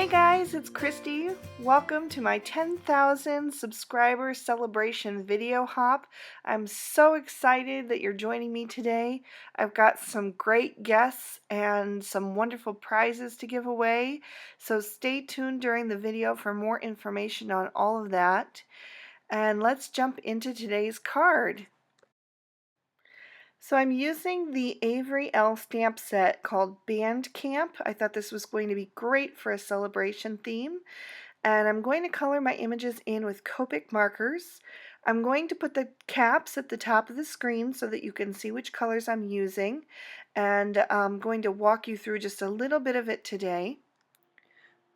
Hey guys, it's Christy. Welcome to my 10,000 subscriber celebration video hop. I'm so excited that you're joining me today. I've got some great guests and some wonderful prizes to give away, so stay tuned during the video for more information on all of that. And let's jump into today's card. So I'm using the Avery Elle stamp set called Band Camp. I thought this was going to be great for a celebration theme. And I'm going to color my images in with Copic markers. I'm going to put the caps at the top of the screen so that you can see which colors I'm using. And I'm going to walk you through just a little bit of it today.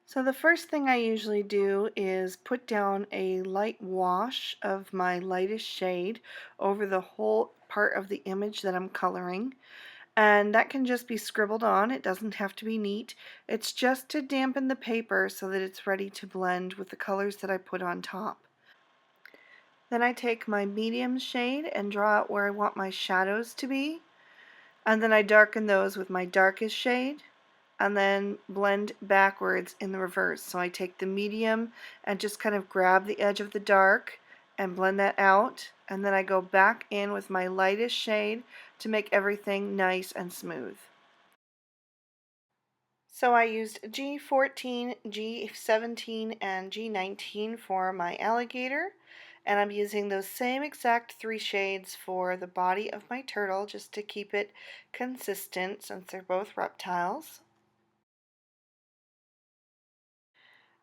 So the first thing I usually do is put down a light wash of my lightest shade over the whole part of the image that I'm coloring. And that can just be scribbled on. It doesn't have to be neat. It's just to dampen the paper so that it's ready to blend with the colors that I put on top. Then I take my medium shade and draw out where I want my shadows to be. And then I darken those with my darkest shade, and then blend backwards in the reverse. So I take the medium and just kind of grab the edge of the dark and blend that out, and then I go back in with my lightest shade to make everything nice and smooth. So I used G14, G17, and G19 for my alligator, and I'm using those same exact three shades for the body of my turtle just to keep it consistent since they're both reptiles.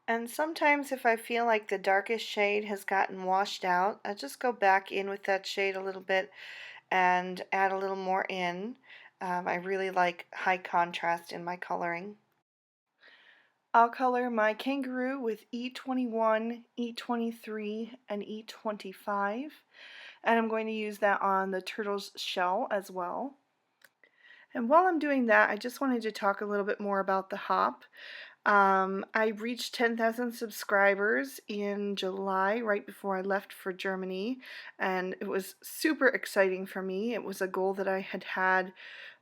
And sometimes if I feel like the darkest shade has gotten washed out, I just go back in with that shade a little bit and add a little more in. I really like high contrast in my coloring. I'll color my kangaroo with E21, E23, and E25, and I'm going to use that on the turtle's shell as well. And while I'm doing that, I just wanted to talk a little bit more about the hop. I reached 10,000 subscribers in July, right before I left for Germany, and it was super exciting for me. It was a goal that I had had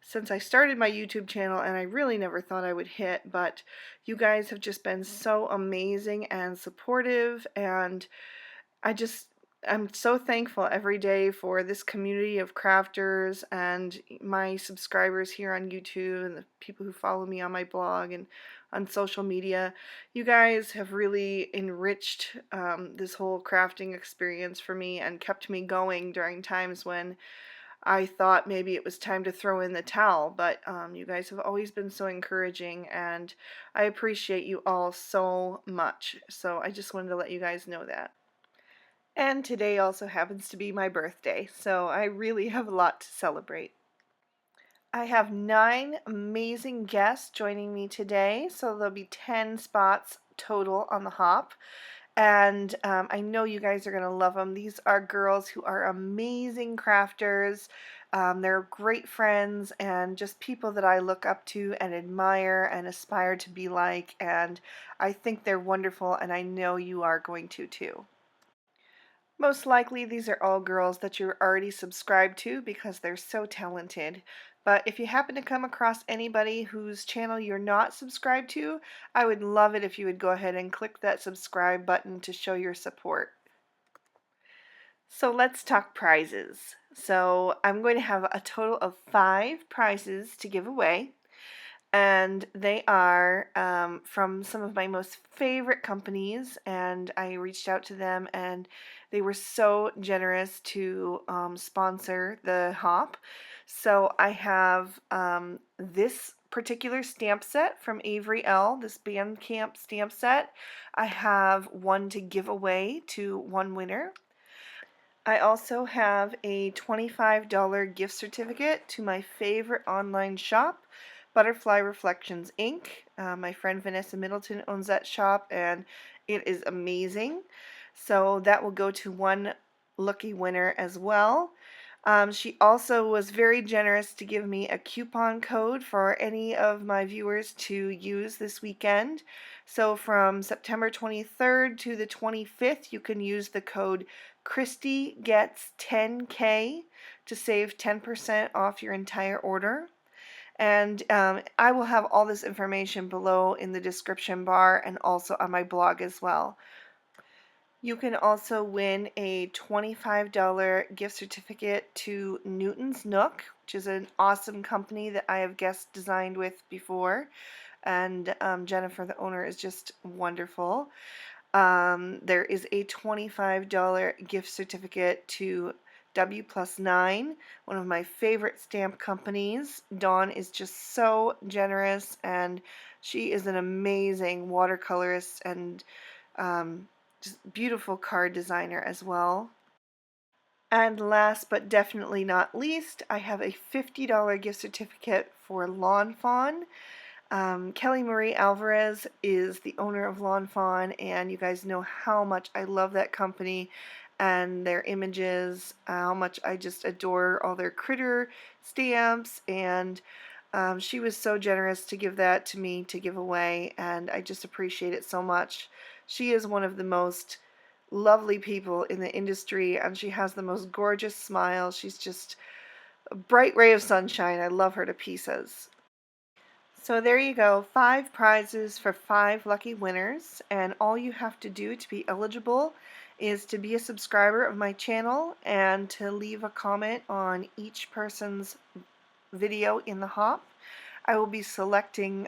since I started my YouTube channel, and I really never thought I would hit, but you guys have just been so amazing and supportive, and I'm so thankful every day for this community of crafters and my subscribers here on YouTube and the people who follow me on my blog and on social media. You guys have really enriched this whole crafting experience for me and kept me going during times when I thought maybe it was time to throw in the towel, but you guys have always been so encouraging, and I appreciate you all so much. So I just wanted to let you guys know that. And today also happens to be my birthday, so I really have a lot to celebrate. I have 9 amazing guests joining me today, so there'll be 10 spots total on the hop. And I know you guys are going to love them. These are girls who are amazing crafters. They're great friends and just people that I look up to and admire and aspire to be like. And I think they're wonderful, and I know you are going to too. Most likely these are all girls that you're already subscribed to because they're so talented. But if you happen to come across anybody whose channel you're not subscribed to, I would love it if you would go ahead and click that subscribe button to show your support. So let's talk prizes. So I'm going to have a total of 5 prizes to give away. And they are from some of my most favorite companies, and I reached out to them and they were so generous to sponsor the hop. So I have this particular stamp set from Avery Elle, this Bandcamp stamp set. I have one to give away to one winner. I also have a $25 gift certificate to my favorite online shop, Butterfly Reflections Inc. My friend Vanessa Middleton owns that shop, and it is amazing. So that will go to one lucky winner as well. She also was very generous to give me a coupon code for any of my viewers to use this weekend. So from September 23rd to the 25th, you can use the code Christy gets 10K to save 10% off your entire order. And I will have all this information below in the description bar and also on my blog as well. You can also win a $25 gift certificate to Newton's Nook, which is an awesome company that I have guest designed with before. And Jennifer, the owner, is just wonderful. There is a $25 gift certificate to W+9, one of my favorite stamp companies. Dawn is just so generous, and she is an amazing watercolorist and just beautiful card designer as well. And last but definitely not least, I have a $50 gift certificate for Lawn Fawn. Kelly Marie Alvarez is the owner of Lawn Fawn, and you guys know how much I love that company and their images, how much I just adore all their critter stamps, and she was so generous to give that to me to give away, and I just appreciate it so much. She is one of the most lovely people in the industry, and she has the most gorgeous smile. She's just a bright ray of sunshine. I love her to pieces. So there you go, 5 prizes for 5 lucky winners, and all you have to do to be eligible is to be a subscriber of my channel and to leave a comment on each person's video in the hop. I will be selecting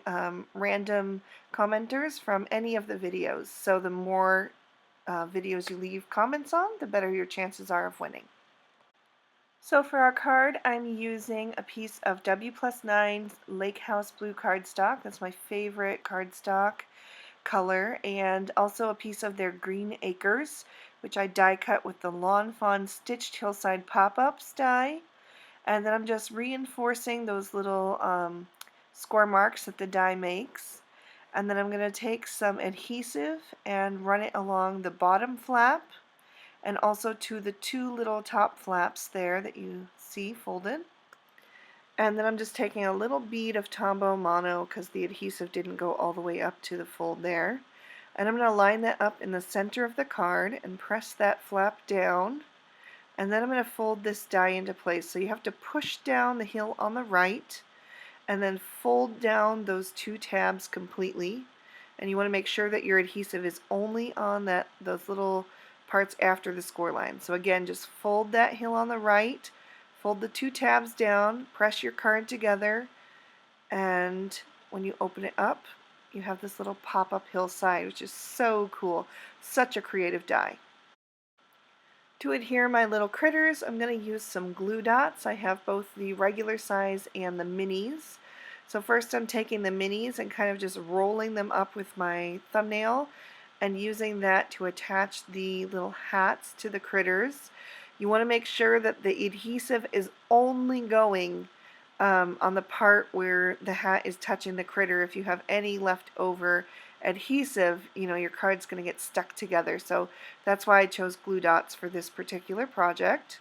random commenters from any of the videos, so the more videos you leave comments on, the better your chances are of winning. So for our card, I'm using a piece of W+9's Lake House Blue cardstock. That's my favorite cardstock color, and also a piece of their Green Acres, which I die cut with the Lawn Fawn Stitched Hillside Pop-Ups die. And then I'm just reinforcing those little score marks that the die makes. And then I'm going to take some adhesive and run it along the bottom flap and also to the 2 little top flaps there that you see folded. And then I'm just taking a little bead of Tombow Mono because the adhesive didn't go all the way up to the fold there. And I'm going to line that up in the center of the card and press that flap down. And then I'm going to fold this die into place. So you have to push down the hill on the right and then fold down those 2 tabs completely. And you want to make sure that your adhesive is only on those little parts after the score line. So again, just fold that hill on the right, fold the 2 tabs down, press your card together, and when you open it up, you have this little pop-up hillside, which is so cool. Such a creative die. To adhere my little critters, I'm going to use some glue dots. I have both the regular size and the minis. So first I'm taking the minis and kind of just rolling them up with my thumbnail and using that to attach the little hats to the critters. You want to make sure that the adhesive is only going on the part where the hat is touching the critter. If you have any left over adhesive, your card's going to get stuck together. So that's why I chose glue dots for this particular project.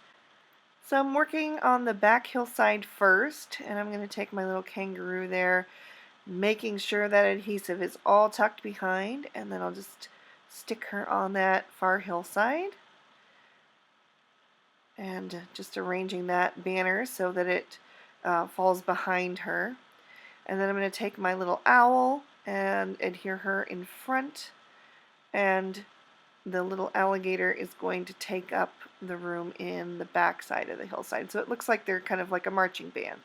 So I'm working on the back hillside first, and I'm going to take my little kangaroo there, making sure that adhesive is all tucked behind, and then I'll just stick her on that far hillside. And just arranging that banner so that it falls behind her. And then I'm going to take my little owl and adhere her in front, and the little alligator is going to take up the room in the back side of the hillside. So it looks like they're kind of like a marching band.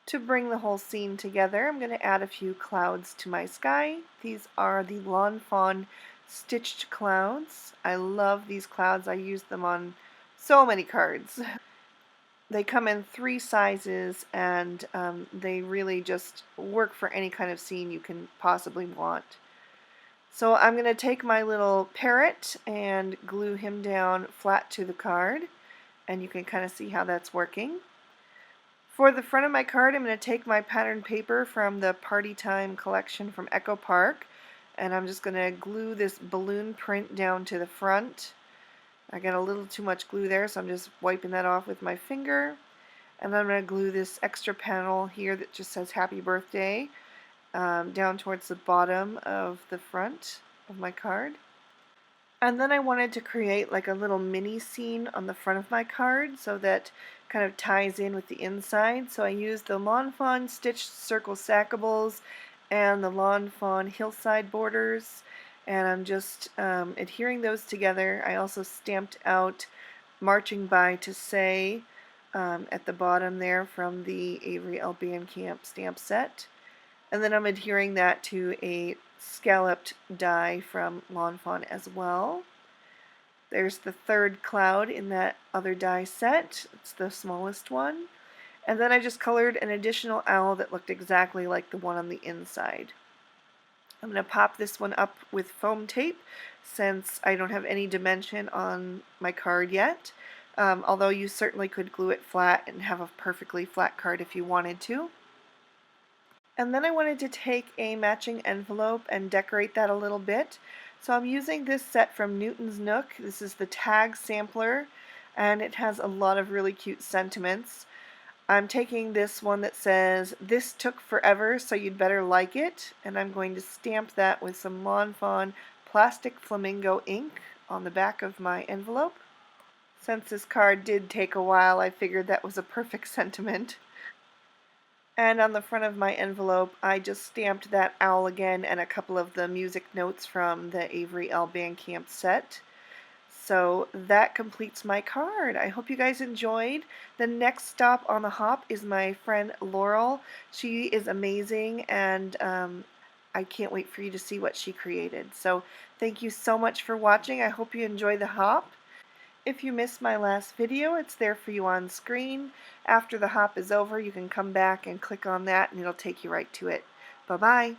To bring the whole scene together, I'm going to add a few clouds to my sky. These are the Lawn Fawn Stitched Clouds. I love these clouds. I use them on so many cards. They come in 3 sizes, and they really just work for any kind of scene you can possibly want. So I'm going to take my little parrot and glue him down flat to the card, and you can kind of see how that's working. For the front of my card, I'm going to take my pattern paper from the Party Time collection from Echo Park, and I'm just going to glue this balloon print down to the front. I got a little too much glue there, so I'm just wiping that off with my finger. And then I'm going to glue this extra panel here that just says Happy Birthday down towards the bottom of the front of my card. And then I wanted to create like a little mini scene on the front of my card so that kind of ties in with the inside. So I used the Lawn Fawn Stitched Circle Stackables and the Lawn Fawn Hillside Borders, and I'm just adhering those together. I also stamped out Marching By to Say at the bottom there from the Avery Elle Band Camp stamp set. And then I'm adhering that to a scalloped die from Lawn Fawn as well. There's the third cloud in that other die set. It's the smallest one. And then I just colored an additional owl that looked exactly like the one on the inside. I'm going to pop this one up with foam tape since I don't have any dimension on my card yet. Although you certainly could glue it flat and have a perfectly flat card if you wanted to. And then I wanted to take a matching envelope and decorate that a little bit. So I'm using this set from Newton's Nook. This is the tag sampler, and it has a lot of really cute sentiments. I'm taking this one that says, "This took forever, so you'd better like it," and I'm going to stamp that with some Lawn Fawn plastic flamingo ink on the back of my envelope. Since this card did take a while, I figured that was a perfect sentiment. And on the front of my envelope, I just stamped that owl again and a couple of the music notes from the Avery Elle Band Camp set. So that completes my card. I hope you guys enjoyed. The next stop on the hop is my friend Laurel. She is amazing, and I can't wait for you to see what she created. So thank you so much for watching. I hope you enjoy the hop. If you missed my last video, it's there for you on screen. After the hop is over, you can come back and click on that and it'll take you right to it. Bye-bye.